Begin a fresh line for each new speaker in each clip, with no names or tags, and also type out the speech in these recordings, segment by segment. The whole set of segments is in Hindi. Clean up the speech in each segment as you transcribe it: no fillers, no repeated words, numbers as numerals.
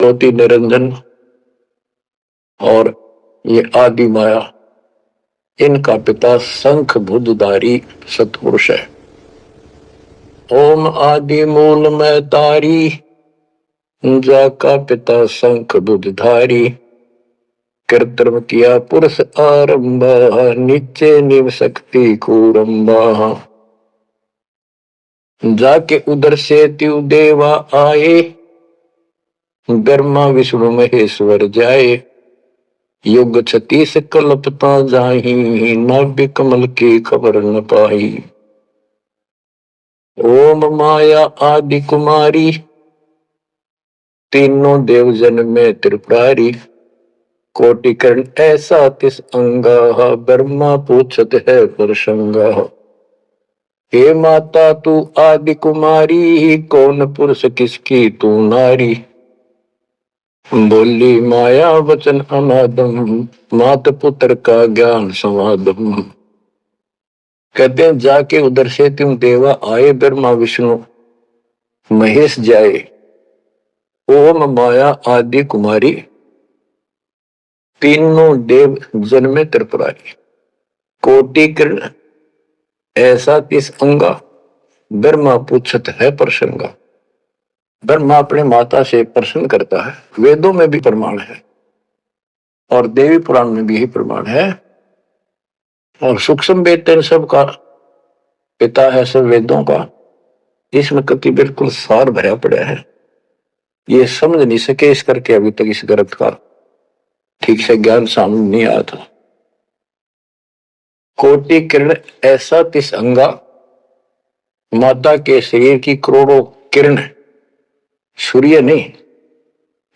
ज्योति निरंजन और ये आदि माया, इनका पिता शंख बुद्धधारी सत्पुरुष है। ओम आदि मूल में तारी, जाका पिता शंख बुद्धधारी। कृत्रिम किया पुरुष आरंभ, नीचे निव शक्ति कूरंबा। जाके उधर से त्यु देवा आए, ब्रह्मा विष्णु महेश्वर जाए। युग 36 कल्पता जाही, नाभि कमल की खबर न पाई। ओम माया आदि कुमारी, तीनों देव जन में त्रिपुरारी। कोटि कर्ण ऐसा तिस अंगा, ब्रह्मा पूछत है प्रसंगा। हे माता तू आदि कुमारी, कौन पुरुष किसकी तू नारी। बोली माया वचन अनादम, मात पुत्र का ज्ञान समादम। कहते हैं जाके उधर से तुम देवा आए, ब्रह्मा विष्णु महेश जाए। ओम माया आदि कुमारी, तीनों देव जन में त्रिपुरारी। कोटि किरण ऐसा तिस अंगा, ब्रह्मा पूछत है प्रसंगा। ब्रह्मा अपने माता से प्रश्न करता है। वेदों में भी प्रमाण है और देवी पुराण में भी यही प्रमाण है। और सूक्ष्म वेद इन सब का पिता है, सब वेदों का। इसमें कति बिल्कुल सार भरा पड़ा है। ये समझ नहीं सके इस करके अभी तक इस ग्रंथ का ठीक से ज्ञान सामने नहीं आया था। कोटि किरण ऐसा तिस अंगा, माता के शरीर की करोड़ों किरण, सूर्य नहीं,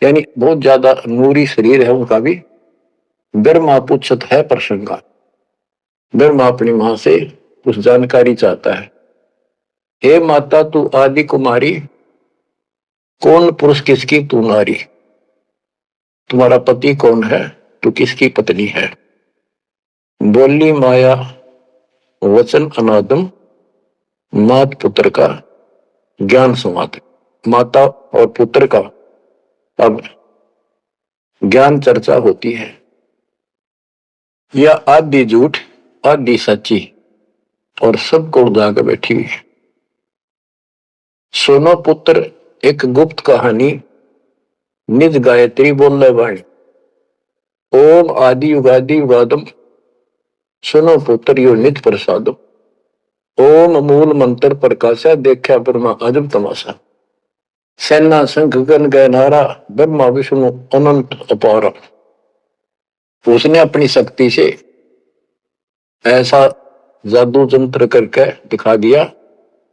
यानी बहुत ज्यादा नूरी शरीर है उनका भी। ब्रह्मा पूछत है प्रसंगा। ब्रह्मा अपनी मां से कुछ जानकारी चाहता है। हे माता तू आदि कुमारी, कौन पुरुष किसकी तू नारी। तुम्हारा पति कौन है, तू किसकी पत्नी है। बोली माया वचन अनादम, मात पुत्र का ज्ञान संवाद। माता और पुत्र का अब ज्ञान चर्चा होती है। यह आदि झूठ आदि सच्ची और सबको उड़ा कर बैठी हुई है। सुनो पुत्र एक गुप्त कहानी, निज गायत्री बोल वाणी। ओम आदि युगादि युगादम, सुनो पुत्र यो निज प्रसादम। ओम मूल मंत्र प्रकाशा, देखा ब्रह्मा अजब तमाशा। सेना संख गण गए नारा, ब्रह्मा विष्णु अनंत अपारा। उसने अपनी शक्ति से ऐसा जादू जंत्र करके दिखा दिया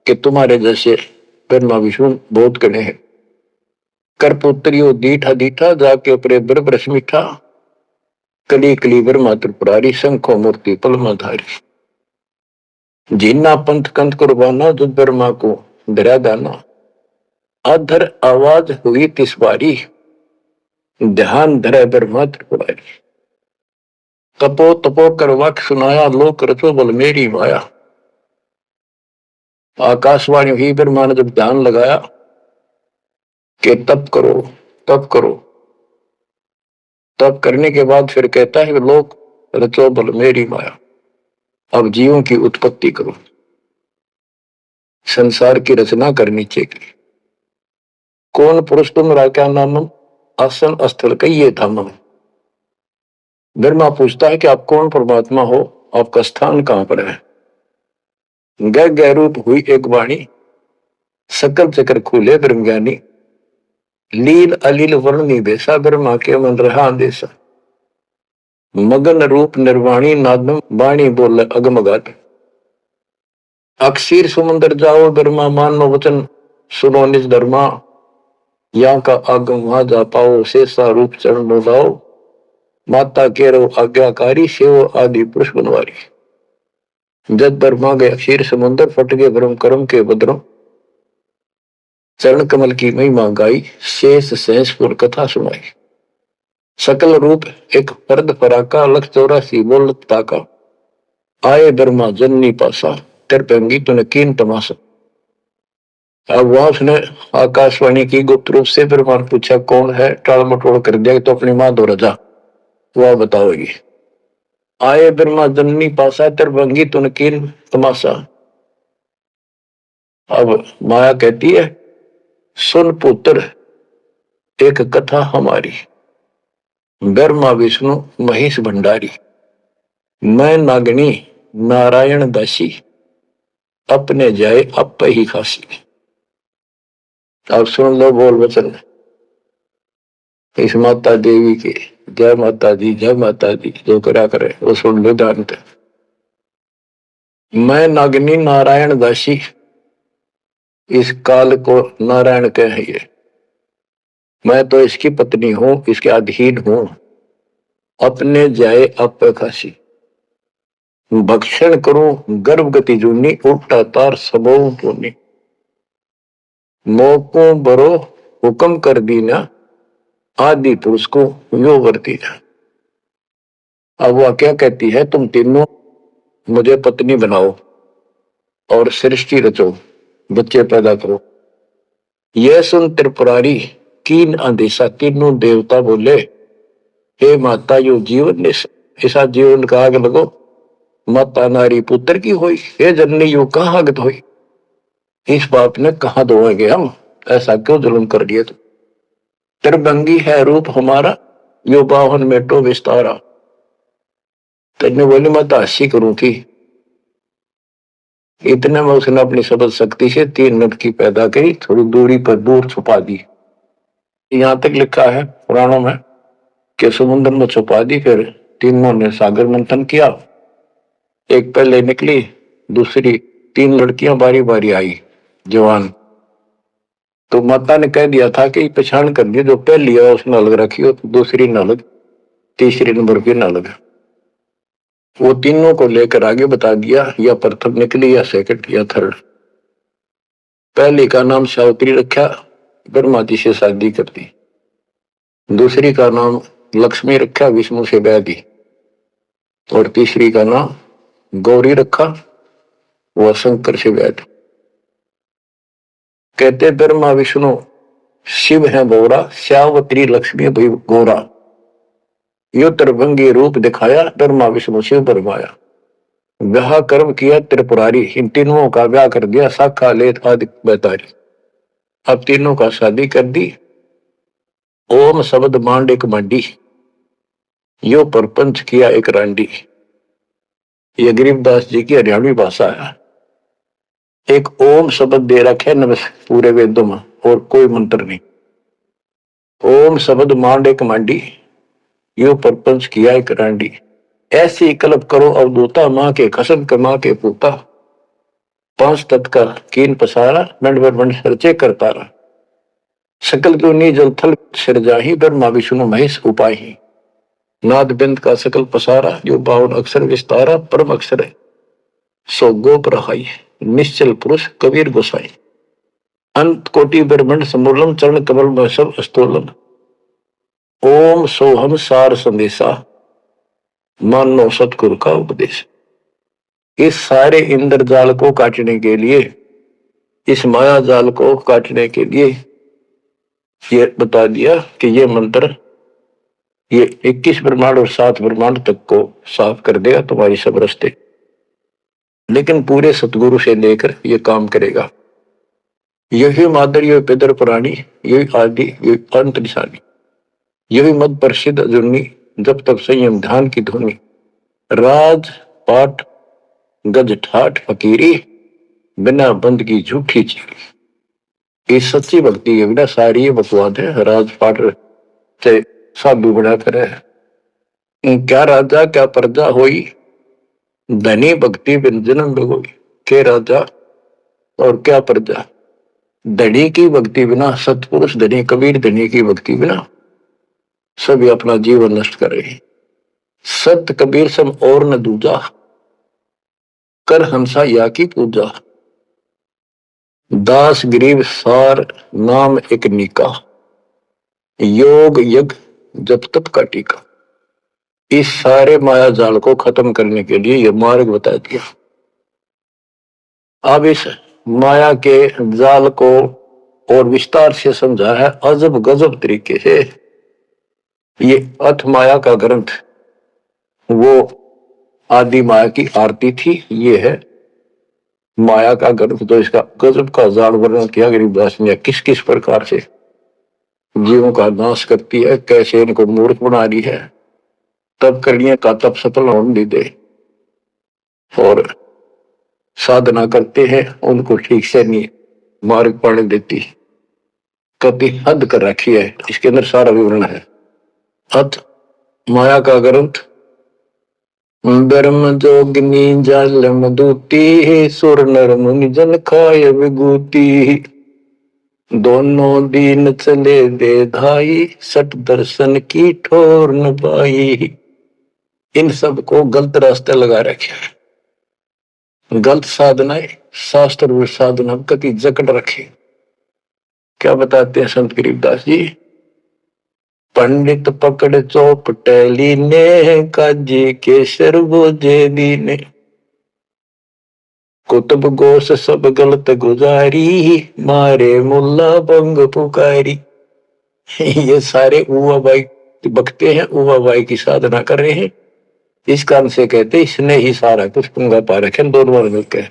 कि तुम्हारे जैसे ब्रह्मा विष्णु बहुत कड़े हैं। कर पुत्रियो दीठा दीठा, जाके अपने ब्रह्म मीठा। कली कली ब्रह्मा त्रिपुरारी, शंखो मूर्ति पलमाधारी। जीना पंथ कंथ कुर्बाना, जो ब्रह्मा को डरा दाना। अधर आवाज हुई तिस बारी, ध्यान धरे ब्रह्मा त्रिपुरारी। तपो तपो कर वाक्य सुनाया, लोक रचो बल मेरी माया। आकाशवाणी हुई, ब्रह्मा ने जब ध्यान लगाया कि तप करो तप करो। तप करने के बाद फिर कहता है लोक रचो बल मेरी माया। अब जीवों की उत्पत्ति करो, संसार की रचना करनी चाहिए। कौन पुरुष तुम क्या नामम, आसन स्थल कहिए धामम। ब्रह्मा पूछता है कि आप कौन परमात्मा हो, आपका स्थान कहां पर है। गह रूप हुई एक वाणी, सकल चक्र खुले ब्रह्म ज्ञानी। लील अलील वर्णी बेसा, ब्रह्मा के मन रहा देसा। मगन रूप निर्वाणी, नादम वाणी बोल अगमगात। अक्षीर समुद्र जाओ, ब्रह्मा मानो वचन सुनो निज धर्मा। यहाँ का आगम वहां जा पाओ, शेषा रूप चरण मोदाओ। माता केरो आज्ञाकारी, सेवो आदि पुरुष बनवारी। जब ब्रह्मा गए अक्षीर समुद्र, फट गए ब्रह्म कर्म के बद्रों। चरण कमल की महिमा गाई, शेष सहसपुर कथा सुनाई। सकल रूप एक पर्द पराका, लख 84 बोलता का। आए ब्रह्मा जननी पासा, तर पेंगी तुने कीन तमाशा। अब वहां उसने आकाशवाणी की गुप्त रूप से ब्रह्मांड पूछा कौन है, टाल मटोल कर दिया तो अपनी मां दो रजा वह बताओगी। आए ब्रह्मा जननी पासा तरभंगी तुनकीन तमाशा। अब माया कहती है सुन पुत्र एक कथा हमारी, ब्रह्मा विष्णु महेश भंडारी, मैं नागनी नारायण दासी, अपने जाए अप ही खासी। अब सुन लो बोल वचन इस माता देवी के। जय माता दी जय माता दी, जो करा करे वो सुन लो जानते। मैं नागनी नारायण दासी, इस काल को नारायण कहिए, मैं तो इसकी पत्नी हूं, इसके अधीन हूं, अपने जाए अप खासी, भक्षण करूं गर्भगति जूनी, उल्टा तार सबो टूनी, मोको बरो हुक्म कर दीना, आदि पुरुष को यो वर्ती ना। अब वह क्या कहती है तुम तीनों मुझे पत्नी बनाओ और सृष्टि रचो, बच्चे पैदा करो। यह सुन त्रिपुरारी कीन आदेशा, तीनों देवता बोले हे माता यो जीवन ऐसा जीवन का आग लगो, माता नारी पुत्र की होई, हे जननी यो कहाँ आगत होई, इस बाप ने कहा दोगे हम, ऐसा क्यों जुल्म कर दिए तुम। त्रिभंगी है रूप हमारा, यो बावन मेटो विस्तारा। तेने बोली मैं तो हंसी करूं थी, इतने में उसने अपनी सबल शक्ति से 3 लड़की पैदा करी, थोड़ी दूरी पर दूर छुपा दी। यहां तक लिखा है पुराणों में कि समुद्र में छुपा दी, फिर तीनों ने सागर मंथन किया, एक पहले निकली, दूसरी 3 लड़कियां बारी बारी आई जवान। तो माता ने कह दिया था कि पहचान कर दिया, जो पहली है उसने अलग रखी हो, दूसरी न अलग, तीसरी नंबर की न अलग। वो तीनों को लेकर आगे बता दिया, या प्रथम निकली या सेकंड या थर्ड। पहली का नाम सावित्री रखा, ब्रह्मा जी से शादी कर दी। दूसरी का नाम लक्ष्मी रखा, विष्णु से ब्याह दी। और तीसरी का नाम गौरी रखा, वह शंकर से ब्याह दी। कहते ब्रह्मा विष्णु शिव है बोरा, श्यावत्री लक्ष्मी भई गोरा, यो त्रिभंगी रूप दिखाया, ब्रह्मा विष्णु शिव बरमाया। ब्याह कर्म किया त्रिपुरारी, इन तीनों का ब्याह कर दिया, शाखा लेत आदि बैतारी। अब तीनों का शादी कर दी। ओम शब्द मांड एक मंडी, यो परपंच किया एक रांडी। ये गरीबदास जी की हरियाणवी भाषा है। एक ओम शब्द दे रखे नमस्कार पूरे वेदों में, और कोई मंत्र नहीं। ओम शब्द मांड एक मांडी, यो परपंच किया एक रांडी। ऐसी कल्प करो अवधूता, मां के कसम कमा के पूता, 5 तत्व का कीन पसारा, नंड ब्रह्मंड सरचे करतारा। सकल दुनी जल थल सिरजाही, ब्रह्मा विष्णु महेश उपाही। नाद बिंद का सकल पसारा, जो 52 अक्षर विस्तारा, परम अक्षर है सो गोप रहाई, निश्चल पुरुष कबीर गोसाई। अंत कोटि ब्रह्मंड समूलम, चरण कमल में सब अस्तोलम। ओम सोहम सार संदेशा, मानो सतगुरु का उपदेश। इस सारे इंद्र जाल को काटने के लिए, इस माया जाल को काटने के लिए ये बता दिया कि ये मंत्र ये 21 ब्रह्मांड और 7 ब्रह्मांड तक को साफ कर देगा तुम्हारी सब रास्ते। लेकिन पूरे सतगुरु से लेकर ये काम करेगा। यही मादर, यही पितर पुराणी, यही आदि, यही अंत निशानी, यही मद प्रसिद्ध जुर्नी, जब तक संयम ध्यान की धुनी। राज पाठ गज ठाठ फकीरी, बिना बंद की झूठी चीरी। ये सच्ची भक्ति है, बिना सारी ये बकवाद है। राजपाट से साधु बना करे, क्या राजा क्या प्रजा होई, धनी भक्ति बिन जन्म भगोई। के राजा और क्या प्रजा, धनी की भक्ति बिना, सतपुरुष धनी कबीर धनी की भक्ति बिना सभी अपना जीवन नष्ट कर रहे। सत कबीर सम और न दूजा, कर हंसा या की पूजा। दास गरीब सार नाम एक निका, योग यज्ञ जप तप का टीका। इस सारे माया जाल को खत्म करने के लिए यह मार्ग बता दिया। अब इस माया के जाल को और विस्तार से समझा है, अजब गजब तरीके से। ये अथ माया का ग्रंथ वो आदि माया की आरती थी, ये है माया का ग्रंथ। तो इसका गजब का जाल वर्णन किया गरीबदास ने, किस किस प्रकार से जीवों का नाश करती है, कैसे इनको मूर्ख बना रही है, तब करिए का तब सफल होने दे, और साधना करते हैं उनको ठीक से नहीं मार्ग पाने देती, कति हद कर रखी है। इसके अंदर सारा विवरण है। अथ माया का ग्रंथ ब्रह्म जोगिनी जालम दूती, सुर नर मुनि जन खाय विभूति, दोनों दीन चले दे धाई, सट दर्शन की ठोर न पाई। इन सब को गलत रास्ते लगा रखे, गलत साधनाएं, शास्त्र साधना कति जकड़ रखे। क्या बताते हैं संत गरीबदास जी, पंडित पकड़ चौपटेली ने, काजी के शरबोजे दीने, कुतुब गोश सब गलत गुजारी, मारे मुल्ला बंग पुकारी। ये सारे उवा बाई बकते हैं, उवा बाई की साधना कर रहे हैं। इस कारण से कहते इसने ही सारा कुछ पंगा पा रखे दोनों मिलकर।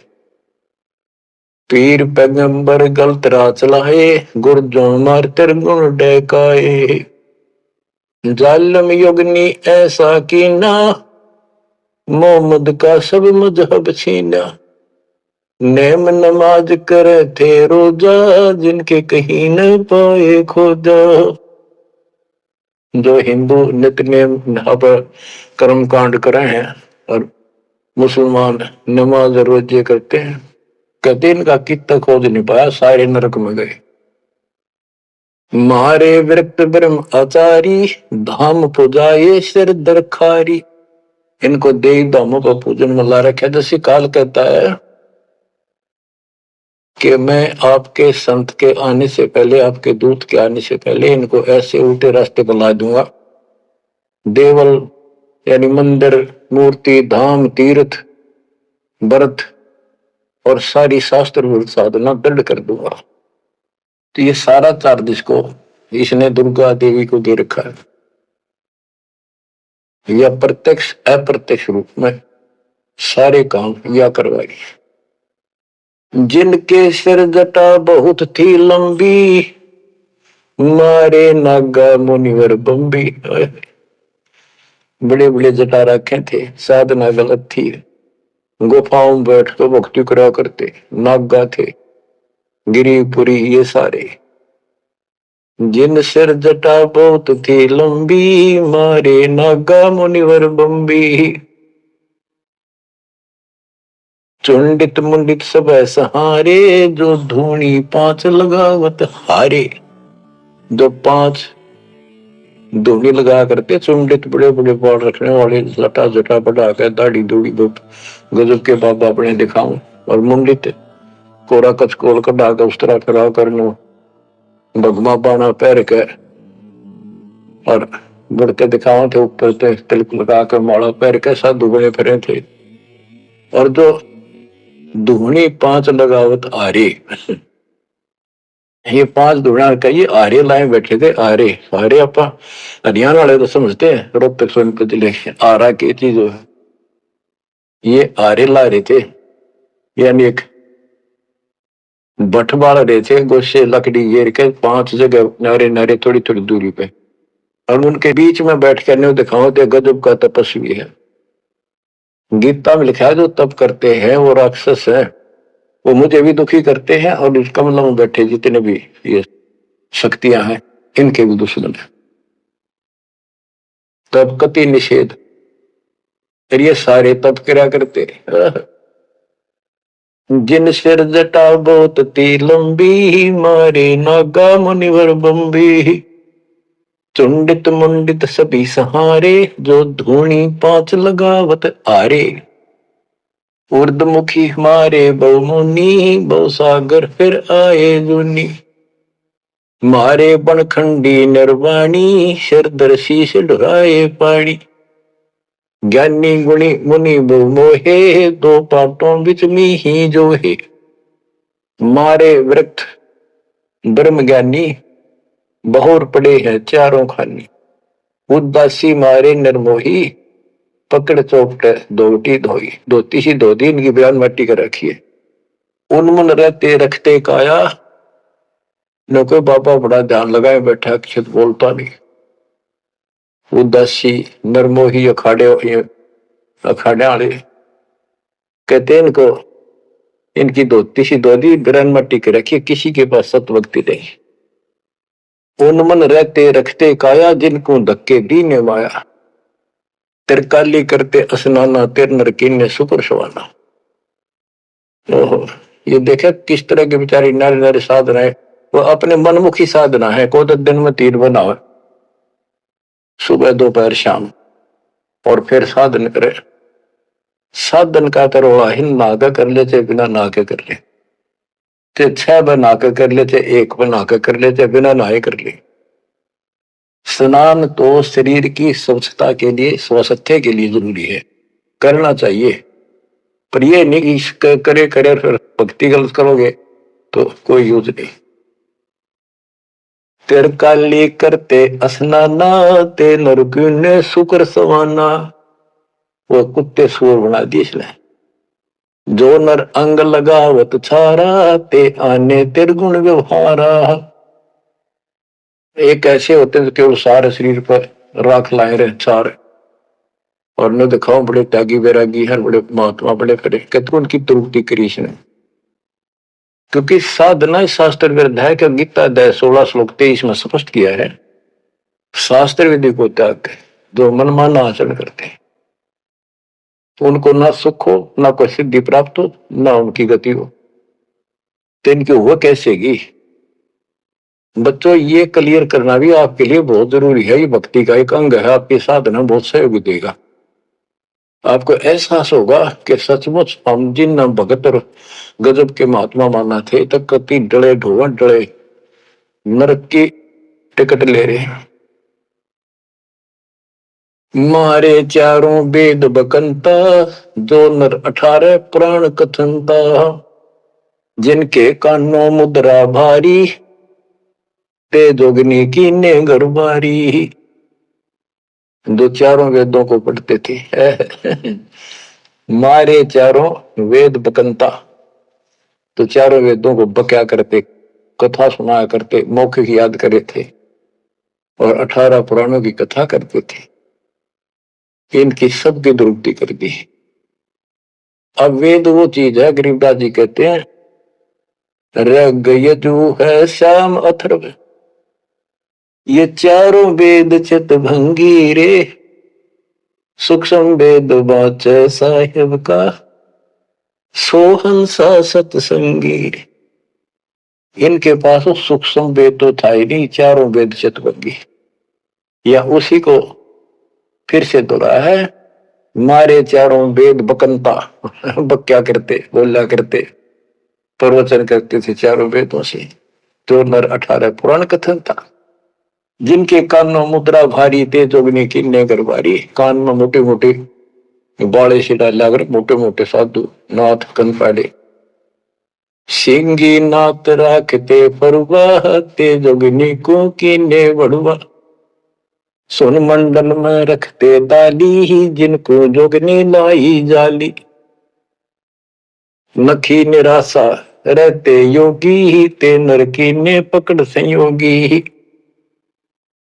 पीर पैगंबर गलत राह चलाए, गुरजों मार तेर गुण डकाए, जालम युगनी ऐसा कीना, मोहम्मद का सब मजहब छीना, नेम नमाज करे थे रोजा, जिनके कहीं न पाए खोजा। जो हिंदू नित्यनेम कर्म कांड करे हैं और मुसलमान नमाज रोजे करते हैं, कहते इनका कितना खोज नहीं पाया, सारे नरक में गए। मारे विरक्त ब्रह्म आचारी, धाम पुजाए सिर दरखारी। इनको देव धामों का पूजन में ला रखा। जैसे काल कहता है कि मैं आपके संत के आने से पहले, आपके दूत के आने से पहले इनको ऐसे उल्टे रास्ते पर ला दूंगा, देवल यानी मंदिर, मूर्ति, धाम, तीर्थ, व्रत और सारी शास्त्र साधना दृढ़ कर दूंगा। तो ये सारा चार्ज इसको इसने दुर्गा देवी को दे रखा है, या प्रत्यक्ष अप्रत्यक्ष रूप में सारे काम या करवाई। जिनके सिर जटा बहुत थी लंबी, मारे नागा मुनिवर बम्बी। बड़े बड़े जटा रखे थे, साधना गलत थी, गुफाओं में बैठ कर भक्ति करा करते, नागा थे, गिरिपुरी, ये सारे। जिन सिर जटा बहुत थी लंबी, मारे नागा मुनिवर बम्बी, चुंडित मुंडित सब सहारे, जो धूनी पांच लगावत हारे। जो पांच धूनी लगा करते, चुंडित बड़े बड़े बाल रखने वाले, लटा जटा बढ़ा कर दाढ़ी दूढ़ी गजब के बाबा अपने दिखाऊं, और मुंडित कोरा कचकोल कटा कर उस तरह करा करनो, भगमा बाना पैर के और बढ़ते दिखावा थे, ऊपर से तिलक लगा कर माला पैर के साधु बने फिरे थे। और जो धूनी पांच लगावत आरे, ये पांच धूना का ये आरे लाए बैठे थे। आरे आरे अपा हरियाणा वाले तो समझते हैं, रोहतक सोनभद्र जिले आरा की चीज है, ये आरे ला रहे थे, यानी एक बठ बाल रहे थे, गोशे लकड़ी घेर के पांच जगह नारे नारे थोड़ी थोड़ी दूरी पे, और उनके बीच में बैठ कर दिखाओ थे, गजब का तपस्वी है। गीता में लिखा है जो तप करते हैं वो राक्षस है, वो मुझे भी दुखी करते हैं, और इस कमलों में बैठे जितने भी ये शक्तियां हैं इनके भी दुश्मन है। तब कति निषेध, ये सारे तप करा करते। जिन सिर जटा बहुत ती लंबी, मारे नागा मुनिवर बम्बी, चुंडित मुंडित सभी सहारे, जो धूनी पांच लगावत आरे। उर्दमुखी मारे बहुमुनि, बहु सागर फिर आए जुनी, मारे बनखंडी निर्वाणी, सिरदर शीश ढुराए पानी। ज्ञानी गुणी मुनि बहु मोहे, दो पाटों बिच मी ही जो है। मारे वृक्ष ब्रह्म ज्ञानी, बहुर पड़े हैं चारों खानी। उदासी मारे निर्मोही, पकड़ चौपटे दोटी धोई। धोती सी धो दी, इनकी बयान माटी कर रखी है। उन्मन रहते रखते काया, न कोई बाबा बड़ा ध्यान लगाए बैठा, अक्षत बोलता नहीं। उदासी निर्मोही अखाड़े अखाड़े वाले कहते हैं इनको, इनकी धोती सी धो दी, बयान माटी कर रखी है, किसी के पास सतभक्ति नहीं। उन्मन रहते रखते काया, जिनको धक्के दी ने माया। तिरकाली करते स्नाना, तिर नरकीन ने सुपर सवाना। ओहो, ये देखे किस तरह के बेचारी नारी नारी साधना है। वो अपने मनमुखी साधना है। को तो दिन में 3 बनावे, सुबह दोपहर शाम, और फिर साधन करे। साधन का तरोड़ा हिन नागा कर ले, चाहे बिना नाके कर ले, चाहे 6 बना के कर ले, चाहे 1 बना के कर ले, चाहे बिना नहाए कर ले। स्नान तो शरीर की स्वच्छता के लिए, स्वास्थ्य के लिए जरूरी है, करना चाहिए। पर ये नहीं कि करे करे फिर भक्ति गलत करोगे तो कोई यूज नहीं। तिरकाली करते स्नाना, ते नरकुन ने शुक्र सवाना। वो कुत्ते सुअर बना दिए इसने। जो नर अंग लगावत छारा, ते आने तिरगुण व्यवहारा। एक ऐसे होते हैं जो केवल सारे शरीर पर राख लाए रहे छार, और न दिखाओ बड़े त्यागी वैरागी है, बड़े महात्मा बड़े करे, कहते उनकी त्रुटि करी इसने। क्योंकि साधना शास्त्र विरुद्ध है कि गीता अध्याय 16 श्लोक 23 में स्पष्ट किया है, शास्त्र विधि को त्याग के जो मनमाना आचरण करते हैं उनको ना सुख हो, ना कोई सिद्धि प्राप्त हो, ना उनकी गति हो। तो इनकी हुआ कैसेगी? बच्चों, ये क्लियर करना भी आपके लिए बहुत जरूरी है। ये भक्ति का एक अंग है, आपकी साधना बहुत सहयोग देगा। आपको एहसास होगा कि सचमुच हम जिन भगत और गजब के महात्मा माना थे, तक कति डले ढोवन डले नरक की टिकट ले रहे हैं। मारे चारों वेद बकंता, जो नर 18 पुराण कथनता। जिनके कानों मुद्रा भारी, ते जोगनी की ने गरबारी। जो चारों वेदों को पढ़ते थे मारे चारों वेद बकंता, तो चारों वेदों को बक्या करते, कथा सुनाया करते, मौखिक याद करे थे, और 18 पुराणों की कथा करते थे। इनकी सबकी दुरुक्ति कर दी। अब वेद वो चीज है, गरीबदास जी कहते हैं, रग यजु है श्याम अथर्व, ये चारों वेद चित भंगी रे। सूक्ष्म वेद बाच साहिब का, सोहंसा सतसंगी। इनके पास सूक्ष्म वेद तो था ही नहीं, चारों वेद चित भंगी। या उसी को फिर से दोहराया है, मारे चारों वेद बकंता बक्या करते, बोला करते, प्रवचन करते थे चारों वेदों से। जो नर 18 पुराण कथन था। जिनके कानों मुद्रा भारी, ते जोगनी की ने गरबारी। कान में मोटे मोटे बाड़े से डाल कर मोटे मोटे साधु नाथ कन पाड़े। सिंगी नाथ राखते परवाह, ते जोगनी को की ने बड़ुआ। सुन मंडल में रखते ताली, जिनको जोगनी लाई जाली। नखी निराशा रहते योगी, ते नरकी ने पकड़ संयोगी।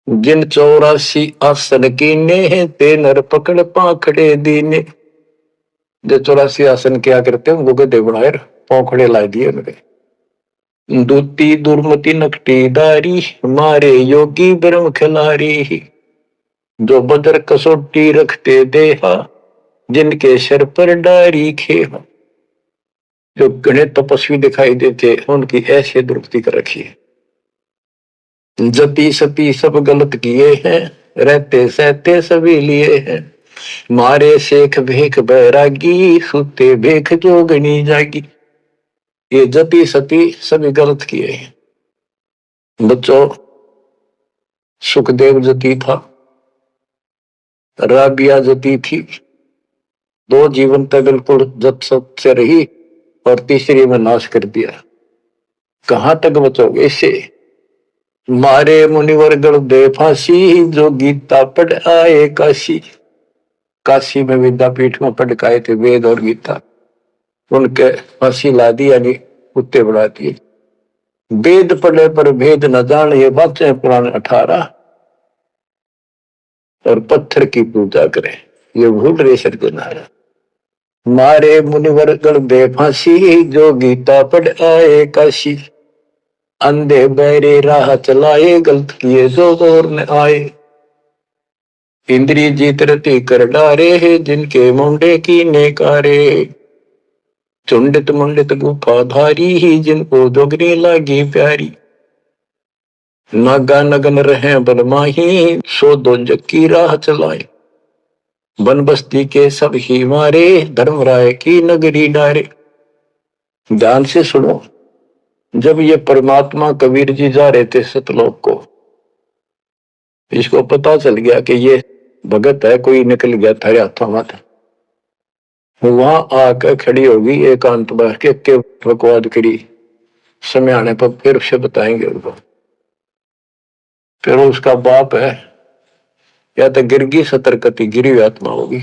जिन 84 आसन कीने, ते नर पकड़ पाखड़े दीने। जो 84 आसन क्या करते हैं, उनको गधे बनाए पाखड़े ला दिए उनके। दूती दुर्मति नकटी दारी, मारे योगी ब्रह्म खिलारी। जो बदर कसोटी रखते देहा, जिनके सर पर डारी खेहा। जो घने तपस्वी दिखाई देते, उनकी ऐसे दुरुक्ति कर रखी है। जति सती सब गलत किए हैं, रहते सहते सभी लिए हैं। मारे शेख भेख बैरागी, सुते भेख जोगनी जागी। ये जति सती सभी गलत किए हैं। बच्चों, सुखदेव जति था, राबिया जति थी। 2 जीवन तक बिल्कुल जत सत से रही, और तीसरी में नाश कर दिया। कहां तक बचोगे इससे। मारे मुनिवर गण दे फांसी, जो गीता पढ़ आए काशी। काशी में विद्यापीठ में पढ़ के आए थे वेद और गीता, उनके फांसी ला दी, यानी कुत्ते बढ़ा दिए। वेद पढ़े पर भेद न जान, ये बातें पुराण 18। और पत्थर की पूजा करें, ये भूल रहे सत्यनारायण। मारे मुनिवर गण दे फांसी, जो गीता पढ़ आए काशी। अंधे बहरे राह चलाए, गलत किए जो दौर न आए। इंद्री जीत रति कर डारे है, जिनके मुंडे की नेकारे। चुंडित मुंडित गुफा धारी ही, जिनको जोगनी लागी प्यारी। नागा नगन रहे बनमाही, सो दो जग की राह चलाए। वन बस्ती के सब ही मारे, धर्मराय की नगरी डारे। ध्यान से सुनो, जब ये परमात्मा कबीर जी जा रहे थे सतलोक को, इसको पता चल गया कि ये भगत है, कोई निकल गया थारे हाथों में। वहां आकर खड़ी होगी एकांत बैठ के बकवाद करी, समय आने पर फिर से बताएंगे उनको। फिर उसका बाप है, या तो गिरगी सतर्कती गिरी हुई आत्मा होगी,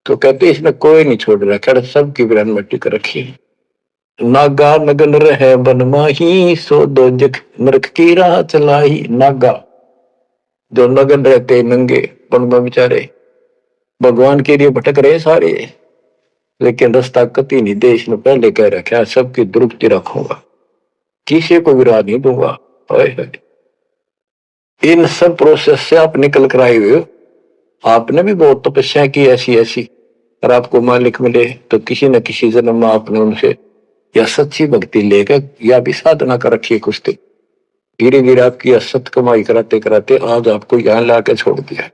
तो कहते इसने कोई नहीं छोड़ रखा, सबकी ब्रहण मट्टी कर रखी। नागा नगन रहे बनमाही, सो दो जग नरक की राह चलाई। नागा जो नगन रहते नंगे वन में बेचारे, भगवान के लिए भटक रहे सारे, लेकिन रास्ता कति नहीं देश ने पहले कह रखा, सबकी दुरुक्ति रखूंगा, किसी को विराध नहीं दूंगा। इन सब प्रोसेस से आप निकल कर आए हुए हो। आपने भी बहुत तपस्या की ऐसी ऐसी, और आपको मालिक मिले तो किसी न किसी जन्म में आपने उनसे या सच्ची भक्ति लेकर या भी साधना कर रखी है कुछ। धीरे धीरे आपकी असत कमाई कराते कराते आज आपको यहाँ लाके छोड़ दिया।